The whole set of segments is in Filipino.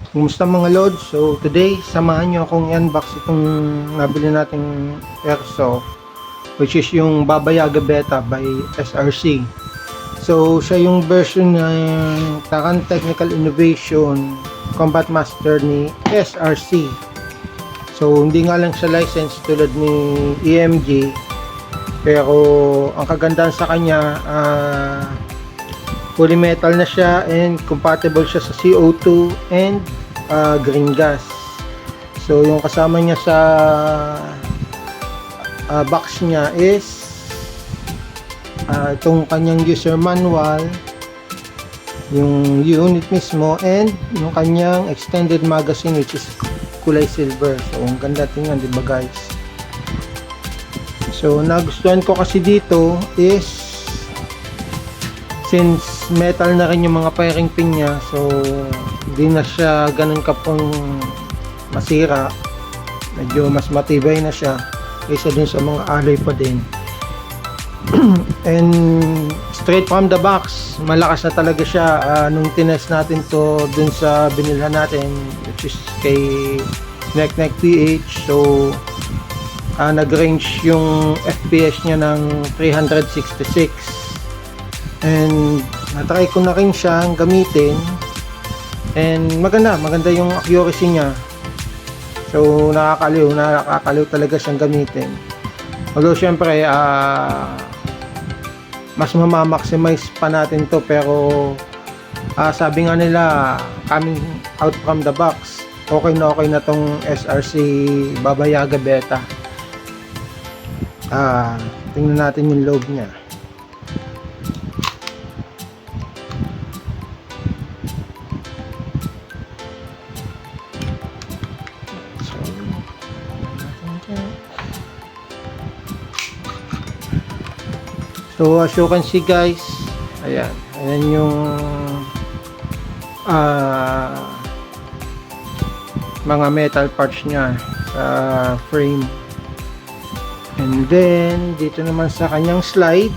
Kumusta mga lods? So today, samahan nyo akong i-unbox itong nabili nating airsoft, which is yung Baba Yaga Beta by SRC. So siya yung version ng Takan Technical Innovation Combat Master ni SRC. So hindi nga lang siya license tulad ni EMG, pero ang kagandahan sa kanya, fully metal na siya and compatible siya sa CO2 and green gas. So yung kasama niya sa box niya is itong kanyang user manual, yung unit mismo, and yung kanyang extended magazine which is kulay silver. So ang ganda tingnan, diba guys? So nagustuhan ko kasi dito is since metal na rin yung mga firing pin niya, so hindi na siya ganun kapong masira. Medyo mas matibay na siya kaysa dun sa mga alloy pa din. And straight from the box, malakas na talaga siya. Nung tinest natin to dun sa binilhan natin, which is kay Nek PH, so nag-range yung FPS niya ng 366. And natry ko na rin siyang gamitin, and maganda yung accuracy niya. So nakakaliw talaga siyang gamitin. Although syempre mas mamamaximize pa natin to, pero sabi nga nila coming out from the box, okay na tong SRC Baba Yaga Beta. Tingnan natin yung loob niya. So as you can see guys, ayan yung mga metal parts niya sa frame. And then dito naman sa kanyang slide,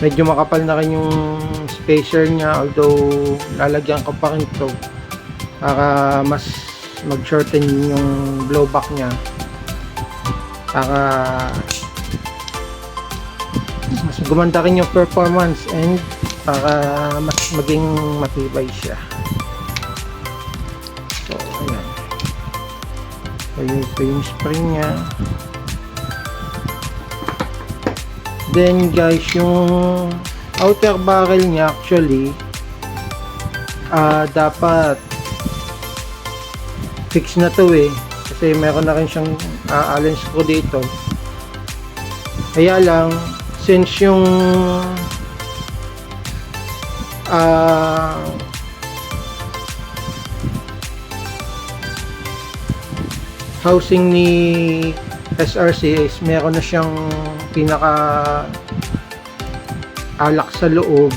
medyo makapal na rin yung spacer niya, although lalagyan ko pa rin ito para mas mag-shorten yung blowback niya, para mas gumanda rin yung performance and para mas maging matibay siya. So ayan, ito yung spring niya. Then guys, yung outer barrel niya actually dapat fix na to kasi meron na rin siyang allen screw dito. Kaya lang, since yung housing ni SRC is meron na siyang pinaka alak sa loob,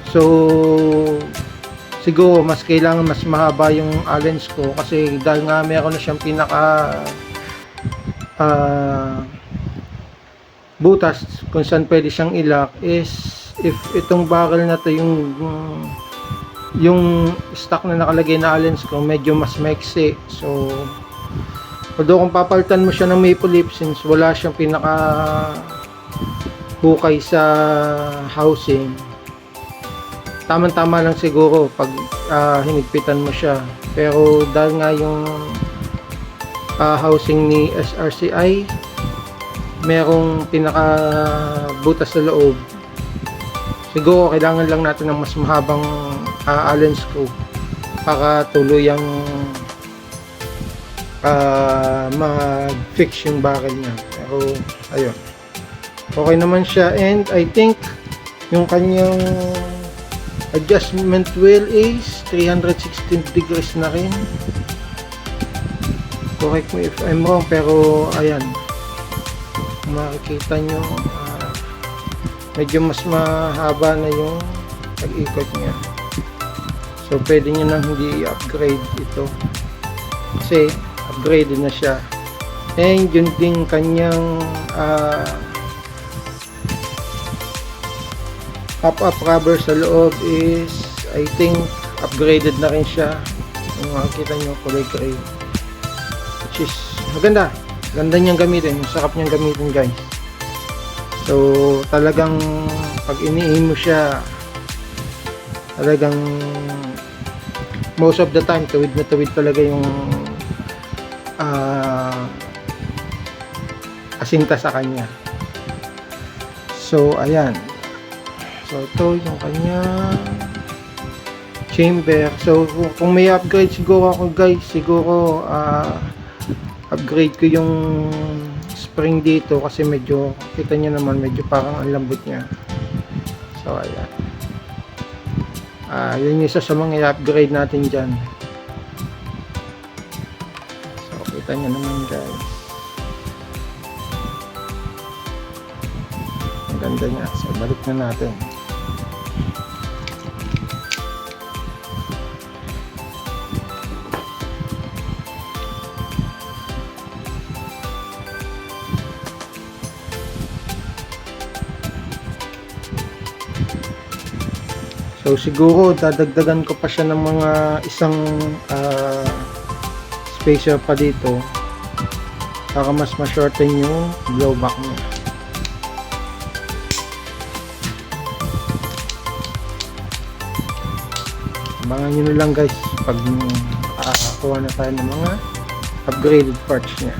so siguro mas kailangan mas mahaba yung allen screw, kasi dahil nga meron na siyang pinaka butas kung saan pwede siyang ilak. Is if itong barrel na to, yung stock na nakalagay na allen screw medyo mas maiksi, so although kung papalitan mo siya ng maple leaf, since wala siyang pinaka hukay sa housing, tama lang siguro pag hinigpitan mo siya. Pero dahil nga yung housing ni SRCI merong pinaka butas sa loob, siguro kailangan lang natin ng mas mahabang allen screw para tuluyang mag-fix yung barrel niya. Pero ayun, okay naman siya, and I think yung kanyang adjustment wheel is 316 degrees na rin. Correct me if I'm wrong, pero ayan, makikita nyo medyo mas mahaba na yung pag-ikot niya. So pwede nyo nang hindi i-upgrade ito kasi upgraded na siya. And yun din kanyang pop-up cover sa loob is I think upgraded na rin siya. Kung makikita nyo, kulay gray, which is maganda. Ganda niyang gamitin, sarap niyang gamitin guys. So talagang pag iniin mo siya, talagang most of the time tuwid na tuwid talaga yung asinta sa kanya. So ayan, so ito yung kanya chamber. So kung may upgrade siguro ako guys, siguro upgrade ko yung spring dito kasi medyo, kita nyo naman, medyo parang ang lambot nya. So ayan, yun yung isa sa mga i-upgrade natin dyan. So kita nyo naman guys, ang ganda nya. So balik na natin. So siguro dadagdagan ko pa siya ng mga isang spacer pa dito para mas ma-shorten yung blowback niya. Abangan nyo na lang guys pag kuha na tayo ng mga upgraded parts niya.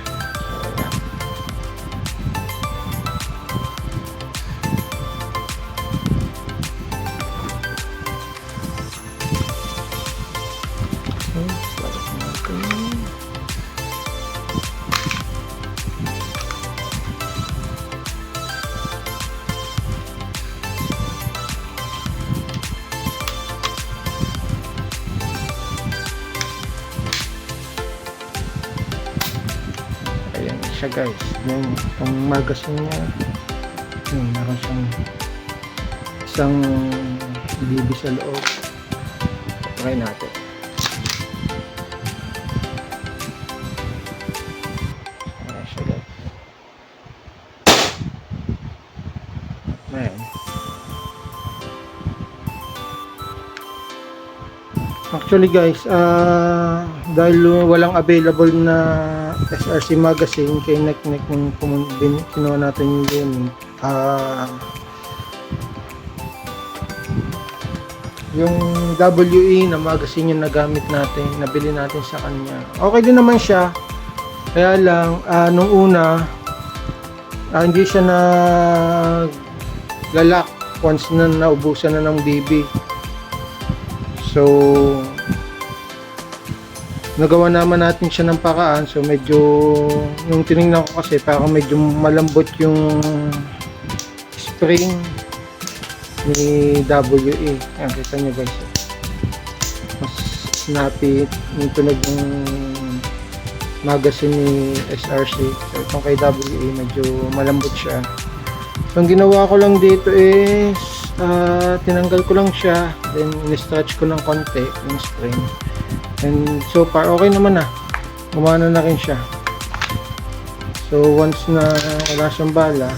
Ayan siya guys. Yan, itong magazine niya. Ayan, meron siyang isang BB sa loob. Try natin. Ayan siya guys. Ayan. Actually guys, dahil walang available na SRC magazine kay Neknek nung kinuha natin yung yung WE na magazine yung nagamit natin, nabili natin sa kanya. Okay din naman siya, kaya lang nung una hindi siya naglalak once na naubusan na ng BB. So nagawa naman natin siya ng paraan. So medyo, nung tinignan ko kasi parang medyo malambot yung spring ni WE. Ayan, kita nyo guys, mas snappy yung tunog ng magazine ni SRC. So itong kay WE medyo malambot siya. So ang ginawa ko lang dito is tinanggal ko lang siya, then in-stretch ko lang konti yung spring. And so far okay naman na, gumana na rin siya. So once na wala siyang bala,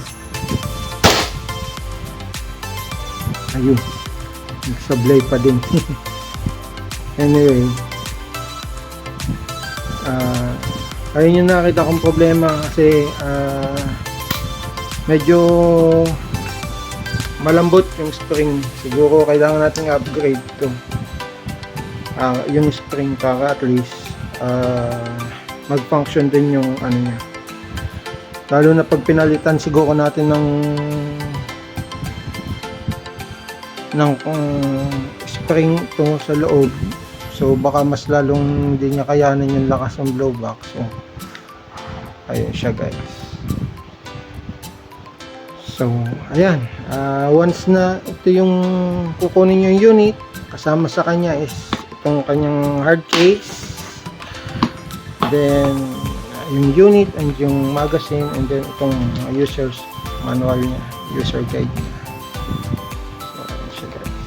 ayun, nagsablay pa din. Anyway, ayun yung nakita kong problema kasi medyo malambot yung spring. Siguro kailangan nating upgrade to yung spring para at least mag-function din yung ano niya. Lalo na pag pinalitan siguro natin ng spring to sa loob, so baka mas lalong hindi niya kayanin yung lakas ng blowback. So ayun siya guys. So ayan, once na ito yung kukunin yung unit, kasama sa kanya is itong kanyang hard case, then yung unit and yung magazine, and then itong user's manual niya, user guide niya. So ayan siya guys.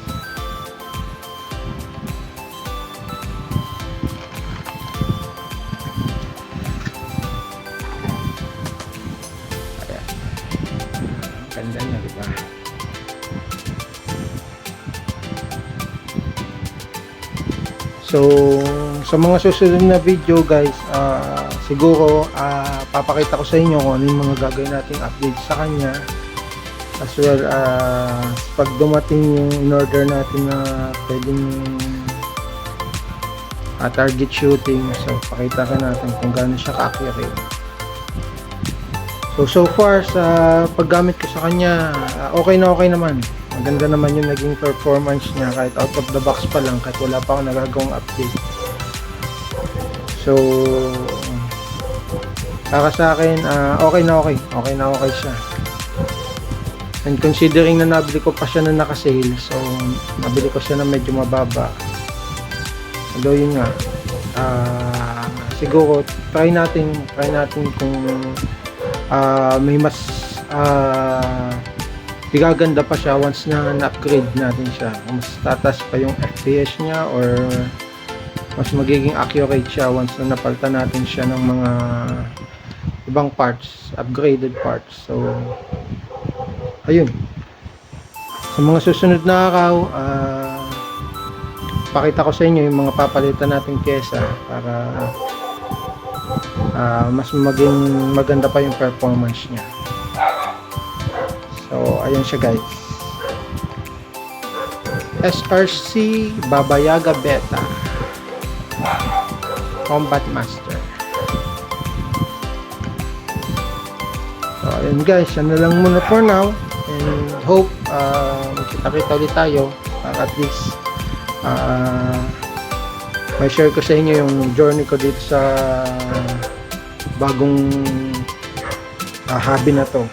Ayan, ganda niya diba? So sa mga susunod na video guys, siguro papakita ko sa inyo kung ano yung mga gagawin nating update sa kanya, as well pag dumating yung in-order natin na pwedeng target shooting. So pakita ka natin kung gaano siya ka-accurate. So far sa paggamit ko sa kanya, okay naman. Maganda naman yung naging performance niya kahit out of the box pa lang, kahit wala pa akong nagagawang update. So para sa akin, okay na okay siya. And considering na nabili ko pa siya na naka-sale, so nabili ko siya na medyo mababa. Although yun nga, siguro try natin kung may mas gaganda pa siya once na-upgrade natin siya. Mas tatas pa yung FPS niya or mas magiging accurate siya once na napalitan natin siya ng mga ibang parts, upgraded parts. So ayun, sa mga susunod na araw, pakita ko sa inyo yung mga papalitan natin pyesa para mas maging maganda pa yung performance niya. So ayun siya guys, SRC Baba Yaga Beta Combat Master. So ayun guys, yan na lang muna for now, and hope magkita-kita ulit tayo para at least may share ko sa inyo yung journey ko dito sa bagong hobby na to.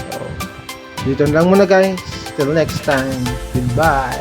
So dito lang muna guys, till next time, goodbye.